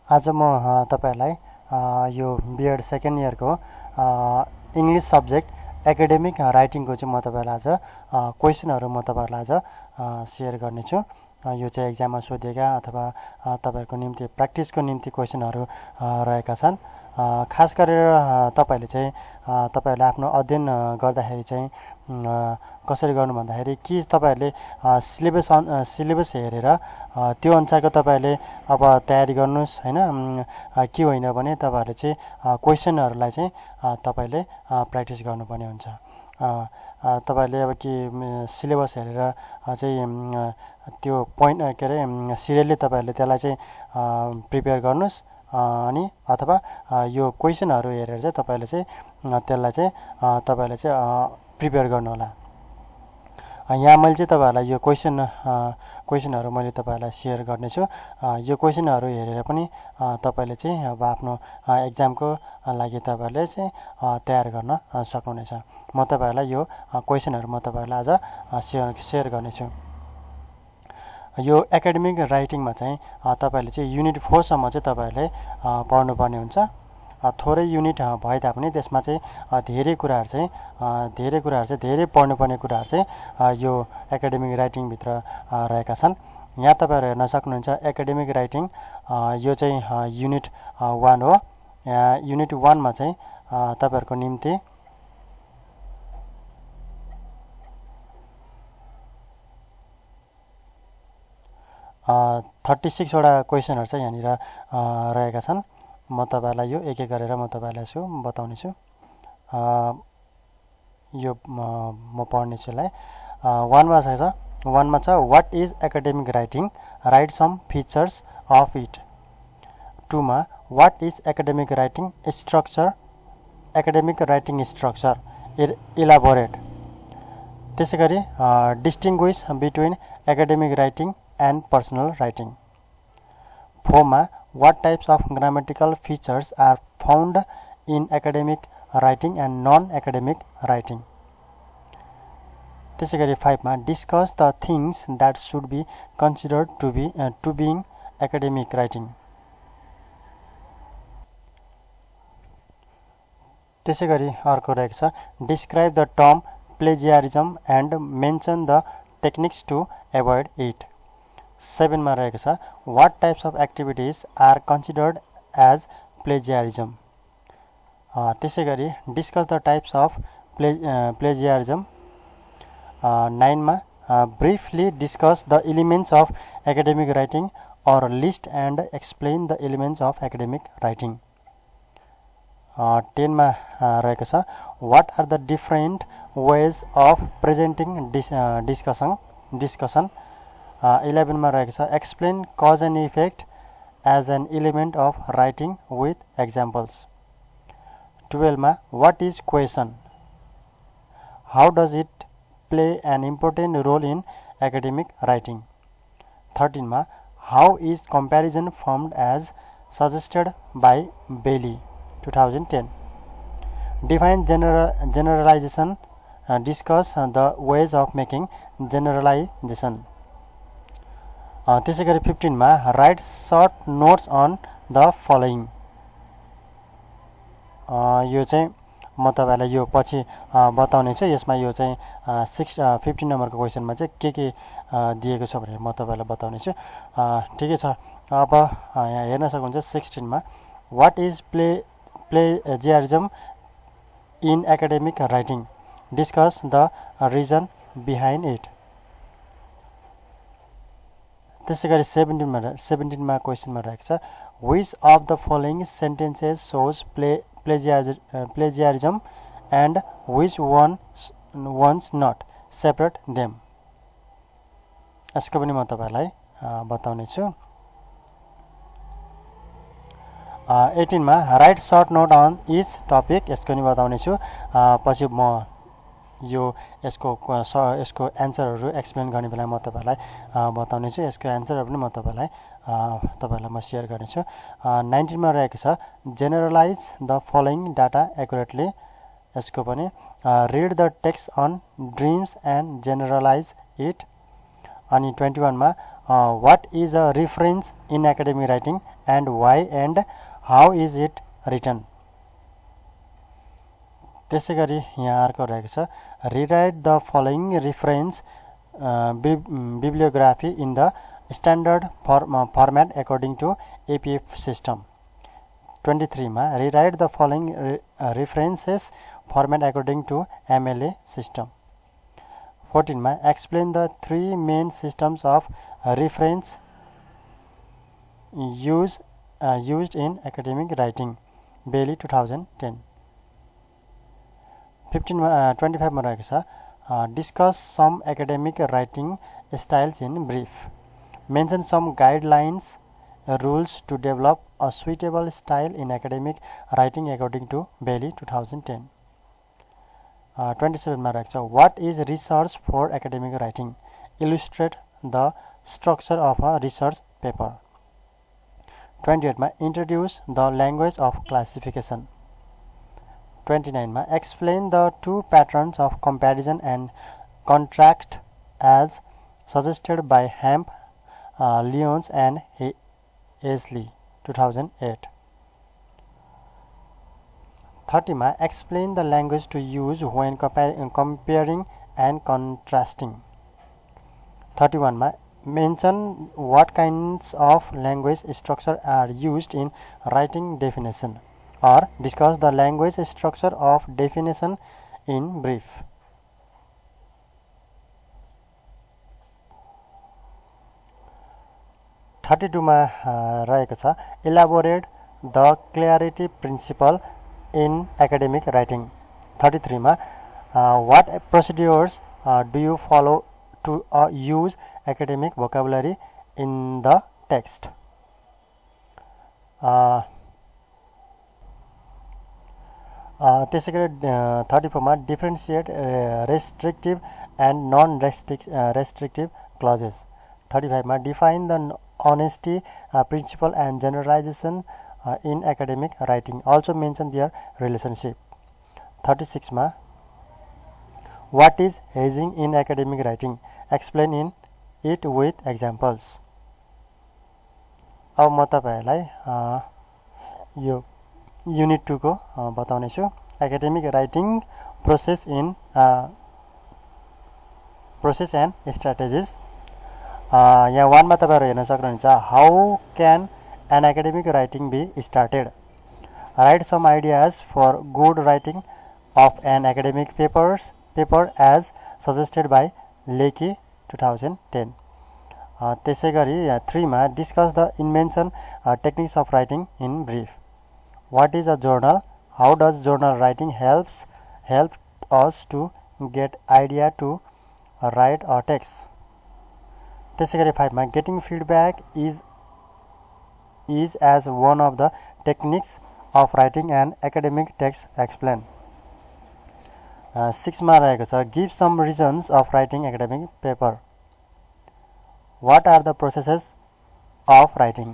आज म तपाईहरुलाई यो बीएड सेकेन्ड इयरको इंग्लिश सब्जेक्ट एकाडेमिक राइटिङको चाहिँ म तपाईहरुलाई आज क्वेशनहरु म तपाईहरुलाई आज शेयर गर्ने छु। यो चाहिँ एक्जाममा सोधिएका अथवा तपाईहरुको निम्ति प्र्याक्टिसको निम्ति क्वेशनहरु रहेका छन्। खास गरेर तपाईहरुले चाहिँ तपाईहरुले आफ्नो अध्ययन गर्दाखेरि चाहिँ कसरी गर्नु भन्दाखेरि कि तपाईहरुले सिलेबस हेरेर त्यो अनुसारको तपाईहरुले अब तयारी गर्नुस् हैन के होइन भने तपाईहरुले चाहिँ क्वेशनहरुलाई चाहिँ तपाईले प्र्याक्टिस गर्नुपर्ने हुन्छ। तपाईहरुले अब के सिलेबस हेरेर चाहिँ त्यो पोइन्ट के रे सिरियलले तपाईहरुले त्यसलाई चाहिँ प्रिपेयर गर्नुस् अनि अथवा यो क्वेशनहरु हेरेर चाहिँ तपाईले चाहिँ त्यसलाई चाहिँ तपाईले चाहिँ प्रिपेयर गर्नु होला। यहाँ मैले चाहिँ तपाईहरुलाई यो क्वेशनहरु मैले तपाईहरुलाई शेयर गर्ने छु। यो क्वेशनहरु हेरेर पनि तपाईले चाहिँ अब आफ्नो एक्जामको लागि तपाईहरुले चाहिँ तयार गर्न सक्नुहुनेछ। म तपाईहरुलाई यो क्वेशनहरु म तपाईहरुलाई आज शेयर गर्ने छु। यो एकाडेमिक राइटिङमा चाहिँ तपाईहरुले चाहिँ युनिट 4 सम्म चाहिँ तपाईहरुले पढ्नुपर्ने हुन्छ। थोरै युनिट भए तापनि त्यसमा चाहिँ धेरै कुराहरु चाहिँ धेरै पढ्नुपर्ने कुराहरु चाहिँ यो एकाडेमिक राइटिङ भित्र रहेका छन्। यहाँ तपाईहरु हेर्न सक्नुहुन्छ एकाडेमिक राइटिङ यो चाहिँ युनिट 1 हो। युनिट 1 मा चाहिँ तपाईहरुको निम्ति 36 वटा क्वेशनहरु चाहिँ यहाँनिर रहेका छन्। म तपाईहरुलाई यो एक एक गरेर म तपाईहरुलाई यसो बताउने छु। यो म पढ्ने छु लाई 1 मा छ what is academic writing, write some features of it. 2 मा what is academic writing structure, academic writing structure elaborate. त्यसैगरी distinguish between academic writing and personal writing. 4 ma what types of grammatical features are found in academic writing and non-academic writing. त्यसैगरी 5 मा discuss the things that should be considered to being academic writing. त्यसैगरी अर्को रहेको छ describe the term plagiarism and mention the techniques to avoid it. 7 मा रहेको छ what types of activities are considered as plagiarism. त्यसैगरी discuss the types of plagiarism. 9 मा briefly discuss the elements of academic writing or list and explain the elements of academic writing. 10 मा रहेको छ what are the different ways of presenting discussion. 11 मा रहेको छ explain cause and effect as an element of writing with examples. 12 मा what is question, how does it play an important role in academic writing. 13 मा how is comparison formed as suggested by Bailey 2010. define generalization, discuss the ways of making generalization. त्यसैगरी 15 मा write short notes on the following. यो चाहिँ म तपाईलाई यो पछि बताउने छु। यसमा यो चाहिँ 15 नम्बरको क्वेशनमा चाहिँ के दिएको छ भनेर म तपाईलाई बताउने छु। ठिकै छ। अब यहाँ हेर्न सक्नुहुन्छ 16 मा what is plagiarism in academic writing, discuss the reason behind it. त्यसैगरी 17 मा क्वेशनमा रहेको छ which of the following sentences shows plagiarism and which ones not, separate them. यसको पनि म तपाईलाई बताउने छु। 18 मा write short note on each topic, यसको पनि बताउने छु। पछि म यो यसको एन्सरहरु एक्सप्लेन गर्ने बेला म तपाईलाई बताउने छु। यसको एन्सरहरु पनि म तपाईलाई म शेयर गर्ने छु। 19 मा रहेको छ generalize the following data accurately, यसको पनि read the text on dreams and generalize it. अनि 21 मा what is a reference in academic writing and why and how is it written. त्यसैगरी यहाँ अर्को रहेको छ rewrite the following reference bibliography in the standard format according to APF system. 23 मा rewrite the following references format according to MLA system. 14 मा explain the three main systems of reference used in academic writing. Bailey 2010. 25 मा रहेको छ discuss some academic writing styles in brief. Mention some guidelines rules to develop a suitable style in academic writing according to Bailey 2010. 27 मा रहेको छ what is research for academic writing. Illustrate the structure of a research paper. 28 मा introduce the language of classification. 29 मा explain the two patterns of comparison and contrast as suggested by Hemp, Lyons and Aisley 2008. 30 मा explain the language to use when comparing and contrasting. 31 मा mention what kinds of language structure are used in writing definition or discuss the language structure of definition in brief. 32 मा रहेको छ elaborate the clarity principle in academic writing. 33 मा what procedures do you follow to use academic vocabulary in the text. त्यसैगरी 34 मा differentiate restrictive and non-restrictive clauses. 35 मा define the honesty principle and generalization in academic writing. Also mention their relationship. 36 मा what is hazing in academic writing. Explain in it with examples. अब म तपाईहरुलाई यो unit 2 को बताउने छु academic writing process and strategies. यहाँ 1 मा तपाईहरु हेर्न सक्नुहुन्छ how can an academic writing be started. Write some ideas for good writing of an academic paper as suggested by Leakey 2010. त्यसैगरी 3 मा discuss the invention techniques of writing in brief. What is a journal? How does journal writing help us to get idea to write a text. त्यसैगरी 5 मा getting feedback is as one of the techniques of writing an academic text explain. 6 मा रहेको छ give some reasons of writing academic paper. What are the processes of writing?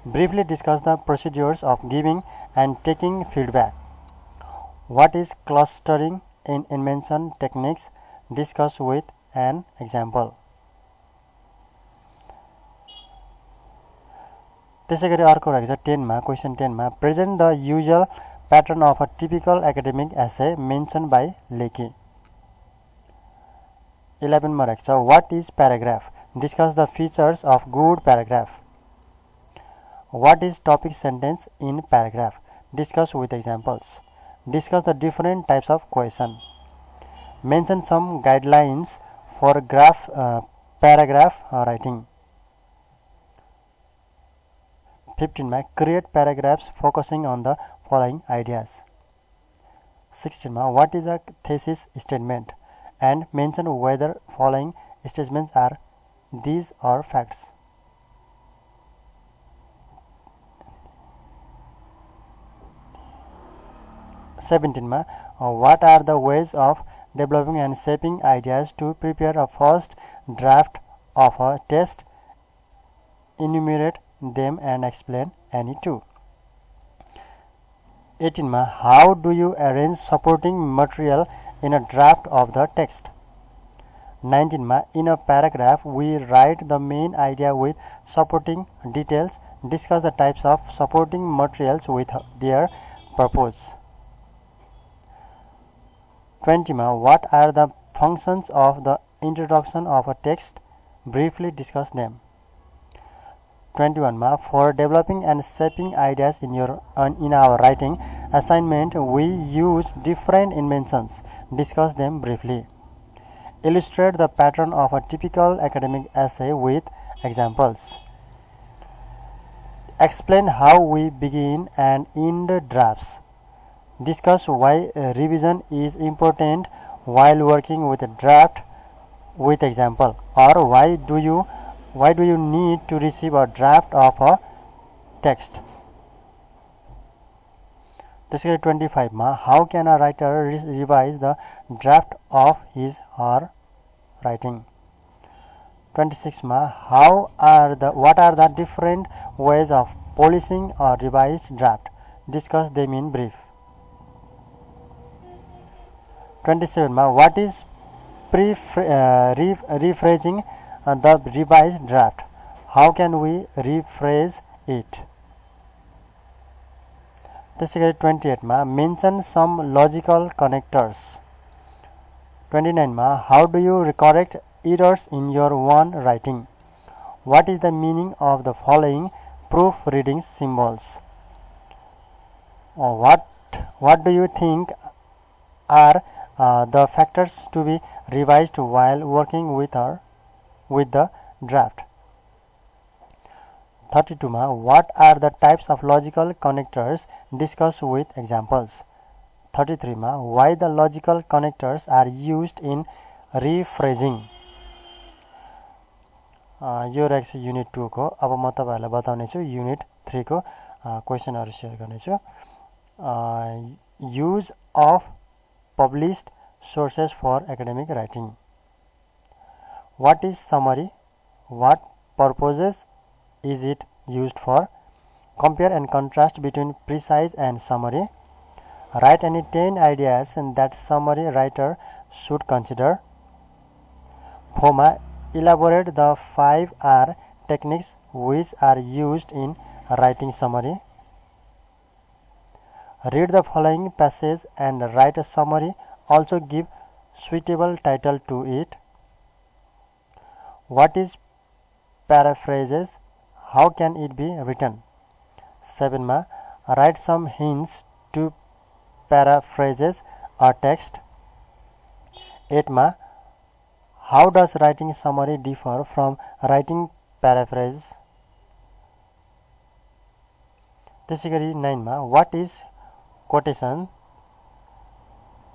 Briefly discuss the procedures of giving and taking feedback. What is clustering in invention techniques? Discuss with an example. त्यसैगरी अर्को रहेको छ 10 मा question 10 मा present the usual pattern of a typical academic essay mentioned by Leakey. 11 मा रहेको छ what is paragraph? Discuss the features of good paragraph. What is topic sentence in paragraph? Discuss with examples. Discuss the different types of question. Mention some guidelines for paragraph writing. 15 मा create paragraphs focusing on the following ideas. 16 मा what is a thesis statement and mention whether following statements are these are facts. 17 मा what are the ways of developing and shaping ideas to prepare a first draft of a test. Enumerate them and explain any two. 18 मा how do you arrange supporting material in a draft of the text. 19 मा in a paragraph we write the main idea with supporting details Discuss the types of supporting materials with their purpose. 20 मा what are the functions of the introduction of a text? Briefly discuss them. 21 मा for developing and shaping ideas in our writing assignment we use different inventions. Discuss them briefly. Illustrate the pattern of a typical academic essay with examples. Explain how we begin and end drafts. Discuss why revision is important while working with a draft with example, or why do you need to receive a draft of a text. त्यसैगरी 25 मा how can a writer revise the draft of his or writing. 26 मा what are the different ways of polishing a revised draft. Discuss them in brief. 27 मा what is rephrasing the revised draft. How can we rephrase it. त्यसैगरी 28 मा mention some logical connectors. 29 मा how do you correct errors in your own writing. What is the meaning of the following proofreading symbols. What do you think are the factors to be revised while working with the draft. 32 मा what are the types of logical connectors. Discuss with examples. 33 मा why the logical connectors are used in rephrasing. यो रहेको छ unit 2 को. अब म तपाईहरुलाई बताउने छु युनिट 3 को क्वेशनहरु शेयर गर्ने छु. Use of published sources for academic writing. What is summary? What purposes is it used for? Compare and contrast between precise and summary. Write any 10 ideas that summary writer should consider. 4 elaborate the 5R techniques which are used in writing summary. Read the following passage and write a summary. Also give suitable title to it. What is paraphrases? How can it be written? 7 मा write some hints to paraphrases or text. 8 मा how does writing summary differ from writing paraphrase? त्यसैगरी 9 मा what is quotation?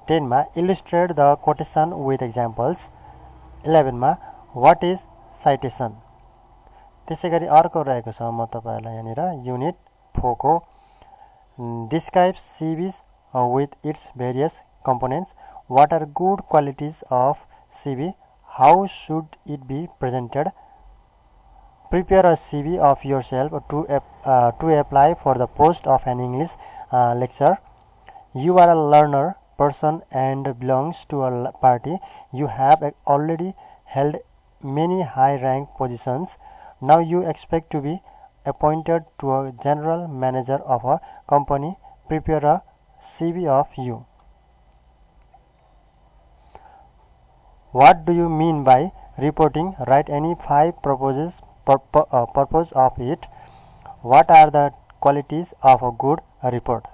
10 मा illustrate the quotation with examples. 11 मा what is citation? त्यसैगरी अर्को रहेको छ म तपाईहरुलाई यहाँनिर युनिट 4 को describe CVs with its various components. What are good qualities of CV? How should it be presented? Prepare a CV of yourself to apply for the post of an English lecturer. You are a learner person and belongs to a party. You have already held many high rank positions. Now you expect to be appointed to a general manager of a company. Prepare a CV of you. What do you mean by reporting? Write any 5 purpose of it. What are the qualities of a good report?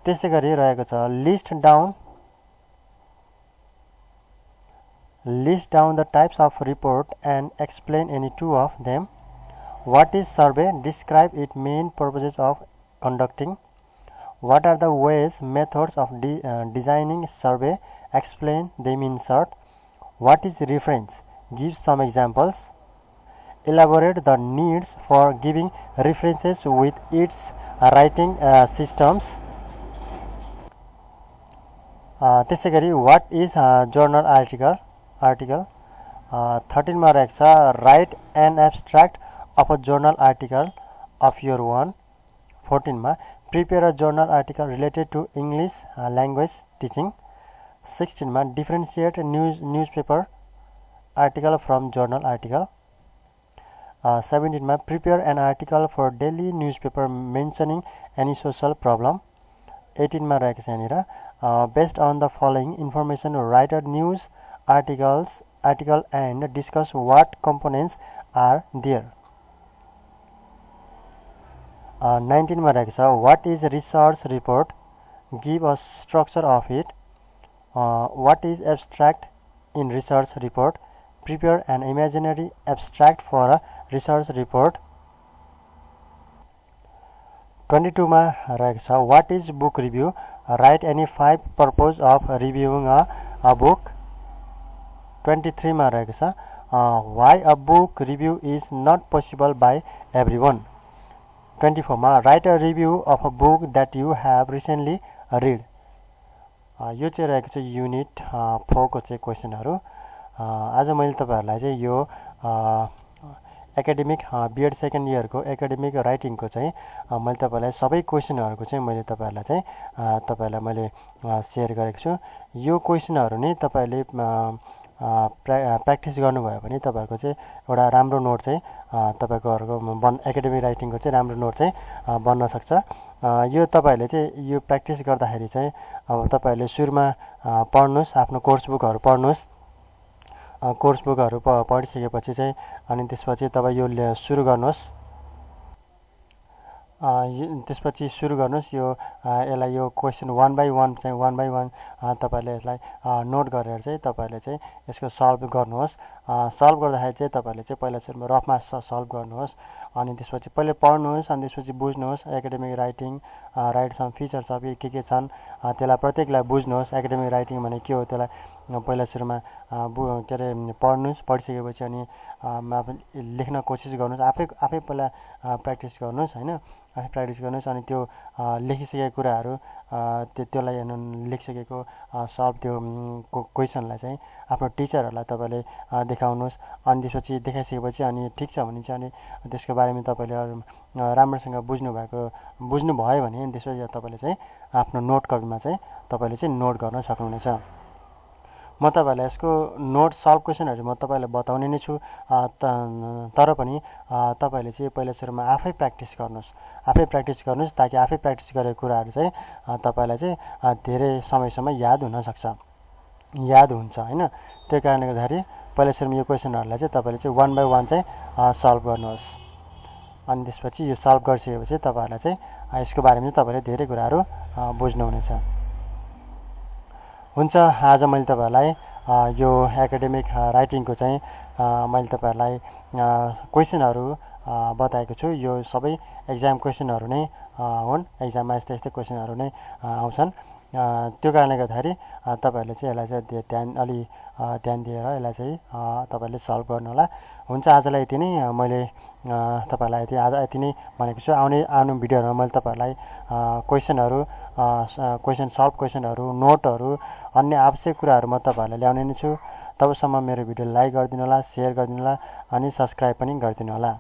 त्यसैगरी रहेको छ list down the types of report and explain any 2 of them. What is survey? Describe its main purposes of conducting. What are the ways, methods of designing survey? Explain them in short. What is reference? Give some examples. Elaborate the needs for giving references with its writing systems. त्यसैगरी what is journal article? 13 मा रहेको छ write an abstract of a journal article of your own. 14 मा prepare a journal article related to English language teaching. 16 मा differentiate newspaper article from journal article. 17 मा prepare an article for daily newspaper mentioning any social problem 18 मा रहेको छ यहाँनिर based on the following information write a news article and discuss what components are there 19 मा रहेको छ what is research report give a structure of it what is abstract in research report prepare an imaginary abstract for a research report 22 मा रहेको छ what is book review write any 5 purpose of reviewing a book 23 मा रहेको छ why a book review is not possible by everyone 24 मा write a review of a book that you have recently read यो चाहिँ रहेको छ unit 4 को चाहिँ क्वेशनहरु आज मैले तपाईहरुलाई चाहिँ यो एकाडेमिक बीएड सेकेन्ड इयरको एकाडेमिक राइटिङको चाहिँ मैले तपाईलाई सबै क्वेशनहरुको चाहिँ मैले तपाईहरुलाई मैले शेयर गरेको छु यो क्वेशनहरु नै तपाईले प्र्याक्टिस गर्नुभयो भने तपाईहरुको चाहिँ एउटा राम्रो नोट चाहिँ तपाईहरुको एकाडेमिक राइटिङको चाहिँ राम्रो नोट चाहिँ बन्न सक्छ यो तपाईहरुले चाहिँ यो प्र्याक्टिस गर्दाखेरि चाहिँ अब तपाईहरुले सुरुमा पढ्नुस् आफ्नो कोर्स बुकहरु पढ्नुस् कोर्स बुकहरु पढिसकेपछि चाहिँ अनि त्यसपछि तपाई यो सुरु गर्नुस् त्यसपछि सुरु गर्नुस् यो यसलाई यो क्वेशन 1 बाइ 1 चाहिँ 1 बाइ 1 तपाईले यसलाई नोट गरेर चाहिँ तपाईले चाहिँ यसको सल्भ गर्नुहोस् सल्भ गर्दाखेरि चाहिँ तपाईले चाहिँ पहिला सुरुमा रफमा सल्भ गर्नुहोस् अनि त्यसपछि पहिले पढ्नुहोस् अनि त्यसपछि बुझ्नुहोस् academic writing write some features of के छन् त्यसलाई प्रत्येकलाई बुझ्नुहोस् एकाडेमिक राइटिङ भने के हो त्यसलाई पहिला सुरुमा के रे पढ्नुहोस् पढिसकेपछि अनि लेख्न कोसिस गर्नुहोस् आफै पहिला प्र्याक्टिस गर्नुहोस् हैन आफै प्र्याक्टिस गर्नुहोस् अनि त्यो लेखिसकेको कुराहरु त्यसलाई लेखिसकेको सल्भ त्यो क्वेशनलाई चाहिँ आफ्नो टिचरहरुलाई तपाईले देखाउनुहोस् अनि त्यसपछि देखाइसकेपछि अनि ठीक छ भने चाहिँ अनि त्यसको बारेमा तपाईले राम्रोसँग बुझ्नु भयो भने त्यसपछि तपाईले चाहिँ आफ्नो नोट कपीमा चाहिँ तपाईले चाहिँ नोट गर्न सक्नुहुनेछ म तपाईलाई यसको नोट सल्भ क्वेशनहरु म तपाईलाई बताउने नै छु तर पनि तपाईले चाहिँ पहिला सुरुमा आफै प्र्याक्टिस गर्नुस् ताकि आफै प्र्याक्टिस गरेको कुराहरु चाहिँ तपाईलाई चाहिँ धेरै समयसम्म याद हुन्छ हैन त्यही कारणले गर्दाखेरि पहिला सुरुमा यो क्वेशनहरुलाई चाहिँ तपाईले चाहिँ 1 बाइ 1 चाहिँ सल्भ गर्नुहोस् अनि त्यसपछि यो सल्भ गरिसकेपछि तपाईहरुलाई चाहिँ यसको बारेमा चाहिँ तपाईले धेरै कुराहरु बुझ्नुहुनेछ हुन्छ आज मैले तपाईहरुलाई यो एकाडेमिक राइटिङको चाहिँ मैले तपाईहरुलाई क्वेशनहरु बताएको छु यो सबै एक्जाम क्वेशनहरु नै हुन् एक्जाममा यस्तै क्वेशनहरु नै आउँछन् त्यो कारणले गर्दाखेरि तपाईहरुले चाहिँ यसलाई चाहिँ ध्यान दिएर यसलाई चाहिँ तपाईहरुले सल्भ गर्नु होला हुन्छ आजलाई यति नै मैले तपाईहरुलाई आज यति नै भनेको छु आउने भिडियोहरुमा मैले तपाईहरुलाई क्वेशन सल्भ क्वेशनहरु नोटहरु अन्य आवश्यक कुराहरु म तपाईहरुलाई ल्याउने नै छु तबसम्म मेरो भिडियो लाइक गरिदिनु होला शेयर गरिदिनु होला अनि सब्स्क्राइब पनि गरिदिनु होला